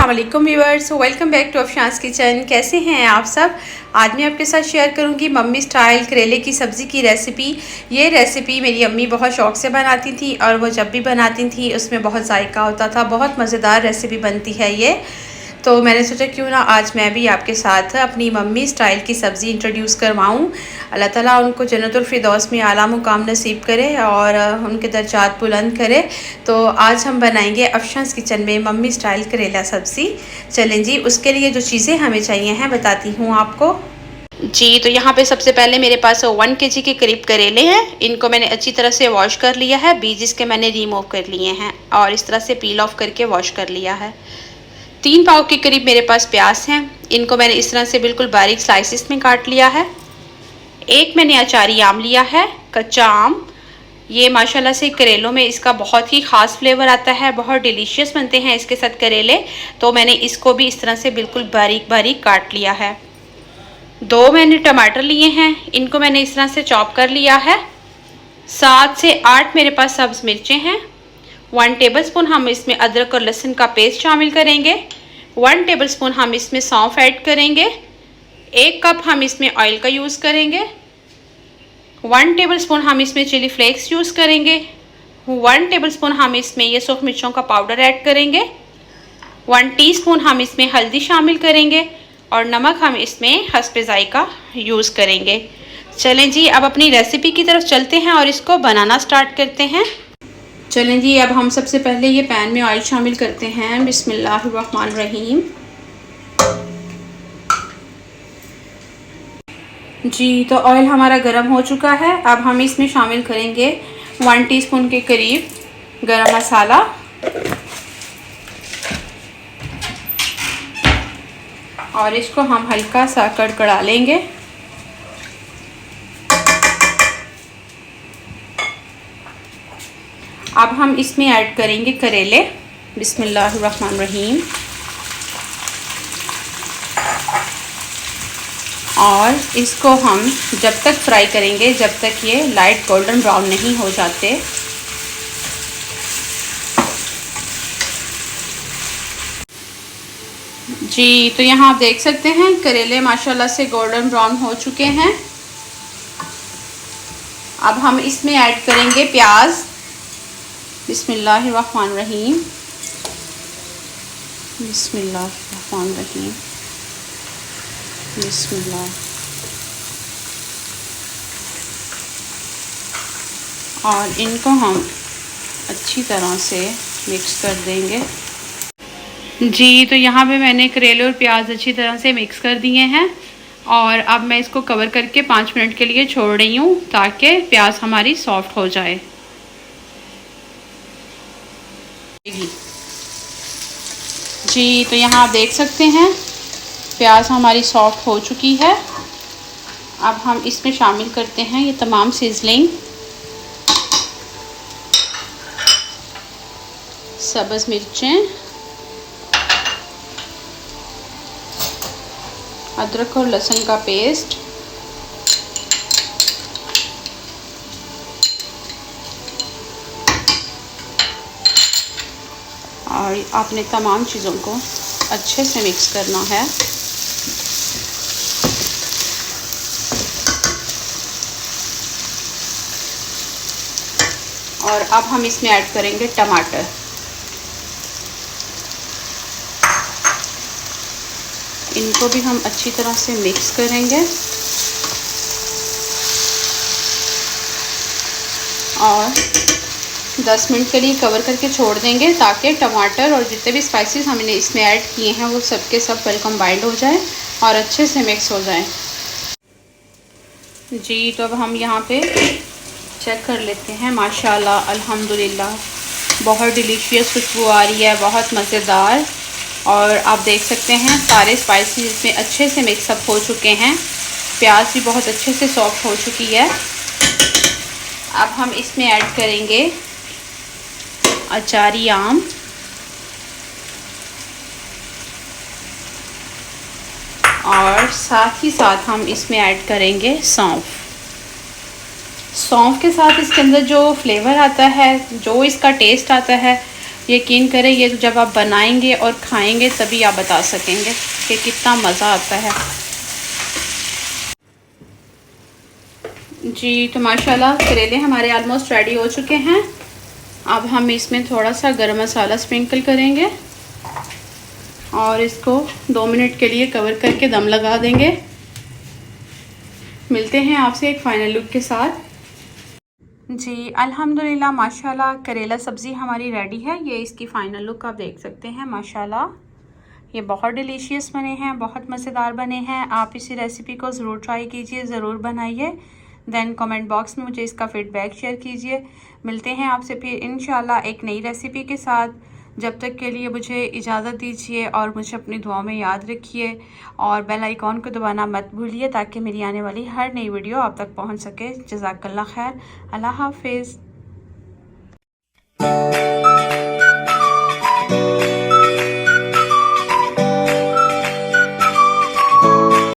अस्सलाम वालेकुम viewers, welcome back to Afshan's kitchen. कैसे हैं आप सब। आज मैं आपके साथ शेयर करूंगी मम्मी स्टाइल करेले की सब्ज़ी की रेसिपी। ये रेसिपी मेरी अम्मी बहुत शौक़ से बनाती थी और वो जब भी बनाती थी उसमें बहुत जायका होता था। बहुत मज़ेदार रेसिपी बनती है ये। तो मैंने सोचा क्यों ना आज मैं भी आपके साथ अपनी मम्मी स्टाइल की सब्ज़ी इंट्रोड्यूस करवाऊँ। अल्लाह ताला उनको जन्नतुल फिरदौस में आला मुकाम नसीब करे और उनके दर्जात बुलंद करे। तो आज हम बनाएंगे अफशांस किचन में मम्मी स्टाइल करेला सब्ज़ी। चलें जी, उसके लिए जो चीज़ें हमें चाहिए हैं बताती हूँ आपको जी। तो यहाँ पे सबसे पहले मेरे पास 1 kg के करीब करेले हैं। इनको मैंने अच्छी तरह से वॉश कर लिया है, बीज इसके मैंने रिमूव कर लिए हैं और इस तरह से पील ऑफ करके वॉश कर लिया है। 3 पाव के करीब मेरे पास प्याज हैं। इनको मैंने इस तरह से बिल्कुल बारीक स्लाइसिस में काट लिया है। एक मैंने अचारी आम लिया है, कच्चा आम। ये माशाल्लाह से करेलों में इसका बहुत ही ख़ास फ्लेवर आता है, बहुत डिलीशियस बनते हैं इसके साथ करेले। तो मैंने इसको भी इस तरह से बिल्कुल बारीक बारीक काट लिया है। 2 मैंने टमाटर लिए हैं, इनको मैंने इस तरह से चॉप कर लिया है। 7 से 8 मेरे पास सब्ज़ मिर्चें हैं। 1 टेबलस्पून हम इसमें अदरक और लहसुन का पेस्ट शामिल करेंगे। 1 टेबलस्पून हम इसमें सौंफ ऐड करेंगे। 1 कप हम इसमें ऑयल का यूज़ करेंगे। 1 टेबलस्पून हम इसमें चिली फ्लेक्स यूज़ करेंगे। 1 टेबलस्पून हम इसमें ये सूख मिर्चों का पाउडर ऐड करेंगे। 1 टीस्पून हम इसमें हल्दी शामिल करेंगे और नमक हम इसमें हस्बे जायका यूज़ करेंगे। चलें जी, अब अपनी रेसिपी की तरफ चलते हैं और इसको बनाना स्टार्ट करते हैं। चलें जी, अब हम सबसे पहले ये पैन में ऑयल शामिल करते हैं। बिस्मिल्लाहिर्रहमानिर्रहीम। जी, तो ऑयल हमारा गर्म हो चुका है। अब हम इसमें शामिल करेंगे 1 टीस्पून के करीब गरम मसाला और इसको हम हल्का सा कड़कड़ा लेंगे। अब हम इसमें ऐड करेंगे करेले। बिस्मिल्लाहिर्रहमानिर्रहीम। और इसको हम जब तक फ्राई करेंगे जब तक ये लाइट गोल्डन ब्राउन नहीं हो जाते। जी, तो यहाँ आप देख सकते हैं करेले माशाल्लाह से गोल्डन ब्राउन हो चुके हैं। अब हम इसमें ऐड करेंगे प्याज। बिस्मिल्लाहिर्रहमानिर्रहीम। बिस्मिल्लाहिर्रहमानिर्रहीम। बिस्मिल्लाह। और इनको हम अच्छी तरह से मिक्स कर देंगे। जी, तो यहाँ पे मैंने करेले और प्याज अच्छी तरह से मिक्स कर दिए हैं और अब मैं इसको कवर करके 5 मिनट के लिए छोड़ रही हूँ ताकि प्याज हमारी सॉफ्ट हो जाए। जी, तो यहाँ आप देख सकते हैं प्याज हमारी सॉफ्ट हो चुकी है। अब हम इसमें शामिल करते हैं ये तमाम सीज़निंग। सब्ज़ मिर्चें, अदरक और लहसुन का पेस्ट, और आपने तमाम चीज़ों को अच्छे से मिक्स करना है। और अब हम इसमें ऐड करेंगे टमाटर। इनको भी हम अच्छी तरह से मिक्स करेंगे और 10 मिनट के लिए कवर करके छोड़ देंगे ताकि टमाटर और जितने भी स्पाइसेस हमने इसमें ऐड किए हैं वो सब के सब वेल कंबाइंड हो जाए और अच्छे से मिक्स हो जाए। जी, तो अब हम यहाँ पे चेक कर लेते हैं। माशाल्लाह अल्हम्दुलिल्लाह बहुत डिलीशियस खुशबू आ रही है, बहुत मज़ेदार। और आप देख सकते हैं सारे स्पाइसेस इसमें अच्छे से मिक्सअप हो चुके हैं। प्याज भी बहुत अच्छे से सॉफ्ट हो चुकी है। अब हम इसमें ऐड करेंगे अचारी आम और साथ ही साथ हम इसमें ऐड करेंगे सौंफ। सौंफ के साथ इसके अंदर जो फ्लेवर आता है, जो इसका टेस्ट आता है यकीन करें ये तो जब आप बनाएंगे और खाएंगे तभी आप बता सकेंगे कि कितना मज़ा आता है। जी तो माशाल्लाह करेले हमारे ऑलमोस्ट रेडी हो चुके हैं। अब हम इसमें थोड़ा सा गरम मसाला स्प्रिंकल करेंगे और इसको 2 मिनट के लिए कवर करके दम लगा देंगे। मिलते हैं आपसे एक फ़ाइनल लुक के साथ। जी अल्हम्दुलिल्लाह माशाल्लाह करेला सब्ज़ी हमारी रेडी है। ये इसकी फ़ाइनल लुक आप देख सकते हैं। माशाल्लाह ये बहुत डिलीशियस बने हैं, बहुत मज़ेदार बने हैं। आप इसी रेसिपी को ज़रूर ट्राई कीजिए, ज़रूर बनाइए। देन कमेंट बॉक्स में मुझे इसका फ़ीडबैक शेयर कीजिए। मिलते हैं आपसे फिर इंशाल्लाह एक नई रेसिपी के साथ। जब तक के लिए मुझे इजाज़त दीजिए और मुझे अपनी दुआ में याद रखिए और बेल आइकॉन को दबाना मत भूलिए ताकि मेरी आने वाली हर नई वीडियो आप तक पहुंच सके। जज़ाकल्लाह खैर। अल्लाह हाफ़िज़।